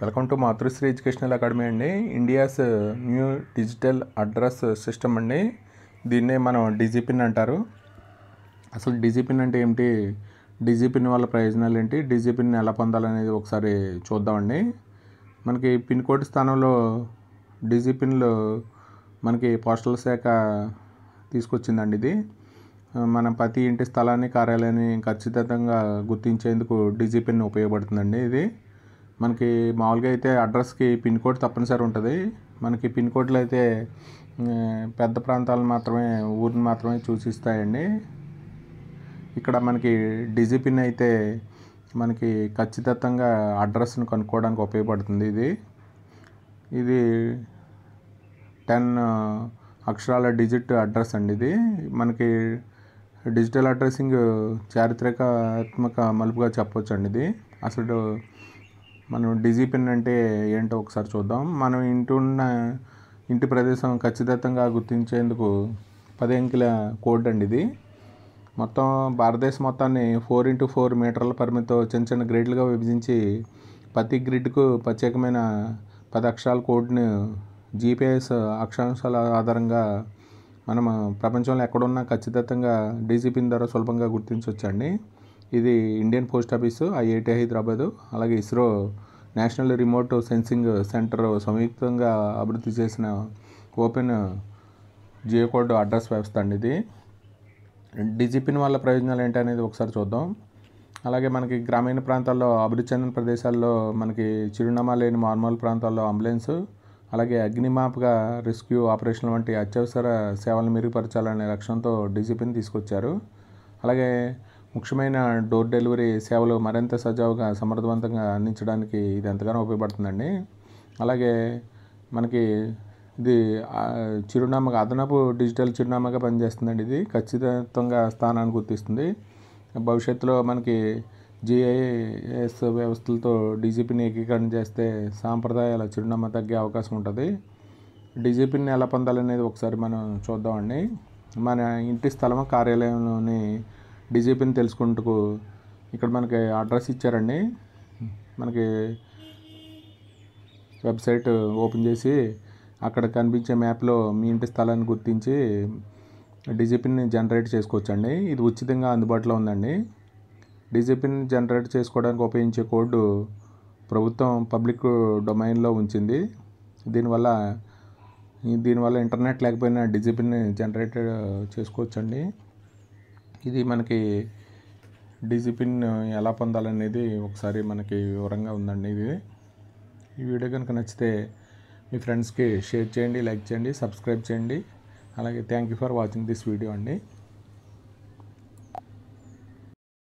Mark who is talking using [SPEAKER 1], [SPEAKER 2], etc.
[SPEAKER 1] Welcome to Matrusri educational academy అండి. India's new digital address system అండి. దీన్నే మనం డిజిపిన్ అంటారు. అసలు డిజిపిన్ అంటే ఏమిటి, డిజిపిన్ వల్ల ప్రయోజనాలు ఏంటి, డిజిపిన్ ఎలా పొందాలనేది ఒకసారి చూద్దామండి. మనకి పిన్ కోడ్ స్థానంలో డిజిపిన్లో మనకి పోస్టల్ శాఖ తీసుకొచ్చిందండి. ఇది మన ప్రతి ఇంటి స్థలాన్ని, కార్యాలయాన్ని ఖచ్చితంగా గుర్తించేందుకు డిజిపిన్ ఉపయోగపడుతుందండి. ఇది మనకి మామూలుగా అయితే అడ్రస్కి పిన్ కోడ్ తప్పనిసరి ఉంటుంది. మనకి పిన్ కోడ్లు అయితే పెద్ద ప్రాంతాలను మాత్రమే, ఊరిని మాత్రమే సూచిస్తాయండి. ఇక్కడ మనకి డిజిపిన్ అయితే మనకి ఖచ్చితంగా అడ్రస్ను కనుక్కోవడానికి ఉపయోగపడుతుంది. ఇది 10 అక్షరాల డిజిట్ అడ్రస్ అండి. ఇది మనకి డిజిటల్ అడ్రస్సింగ్ చారిత్రాత్మక మలుపుగా చెప్పవచ్చు అండి. ఇది అసలు మనం డిజిపిన్ అంటే ఏంటో ఒకసారి చూద్దాం. మనం ఇంటి ప్రదేశం ఖచ్చితంగా గుర్తించేందుకు 10 అంకెల కోడ్ అండి. ఇది మొత్తం భారతదేశం మొత్తాన్ని 4x4 మీటర్ల పరిమితితో చిన్న చిన్న గ్రిడ్లుగా విభజించి ప్రతి గ్రిడ్కు ప్రత్యేకమైన 10 అక్షరాల కోడ్ను జీపీఎస్ అక్షాంశాల ఆధారంగా మనం ప్రపంచంలో ఎక్కడున్నా ఖచ్చితంగా డిజిపిన్ ద్వారా సులభంగా గుర్తించవచ్చండి. ఇది Indian post office, IIT Hyderabad, అలాగే ISRO national remote sensing centre సంయుక్తంగా అభివృద్ధి చేసిన ఓపెన్ జియో కోడ్ అడ్రస్ వ్యవస్థ అండి. ఇది డిజిపిన్ వల్ల ప్రయోజనాలు ఏంటి అనేది ఒకసారి చూద్దాం. అలాగే మనకి గ్రామీణ ప్రాంతాల్లో, అభివృద్ధి చెందిన ప్రదేశాల్లో, మనకి చిరునామా లేని మార్మూల ప్రాంతాల్లో అంబులెన్స్, అలాగే అగ్నిమాపక రెస్క్యూ ఆపరేషన్ వంటి అత్యవసర సేవలను మెరుగుపరచాలనే లక్ష్యంతో డిజిపిన్ తీసుకొచ్చారు. అలాగే ముఖ్యమైన డోర్ డెలివరీ సేవలు మరింత సజావుగా, సమర్థవంతంగా అందించడానికి ఇది ఎంతగానో ఉపయోగపడుతుందండి. అలాగే మనకి ఇది చిరునామాగా, అదనపు డిజిటల్ చిరునామాగా పనిచేస్తుందండి. ఇది ఖచ్చితంగా స్థానాన్ని గుర్తిస్తుంది. భవిష్యత్తులో మనకి జిఐఎస్ వ్యవస్థలతో డిజిపిని ఏకీకరణ చేస్తే సాంప్రదాయాల చిరునామా తగ్గే అవకాశం ఉంటుంది. డిజిపిని ఎలా పొందాలనేది ఒకసారి మనం చూద్దామండి. మన ఇంటి స్థలం, కార్యాలయంలోని డిజిపిని తెలుసుకుంటూ ఇక్కడ మనకి అడ్రస్ ఇచ్చారండి. మనకి వెబ్సైట్ ఓపెన్ చేసి అక్కడ కనిపించే మ్యాప్లో మీ ఇంటి స్థలాన్ని గుర్తించి డిజిపిన్ని జనరేట్ చేసుకోవచ్చండి. ఇది ఉచితంగా అందుబాటులో ఉందండి. డిజిపిన్ జనరేట్ చేసుకోవడానికి ఉపయోగించే కోడ్ ప్రభుత్వం పబ్లిక్ డొమైన్లో ఉంచింది. దీనివల్ల ఇంటర్నెట్ లేకపోయినా డిజిపిన్ జనరేట్ చేసుకోవచ్చండి. ఇది మనకి డిజిపిన్ ఎలా పొందాలనేది ఒకసారి మనకి వివరంగా ఉందండి. ఈ వీడియో కనుక నచ్చితే మీ ఫ్రెండ్స్కి షేర్ చేయండి, లైక్ చేయండి, సబ్స్క్రైబ్ చేయండి. అలాగే thank you for watching this video అండి.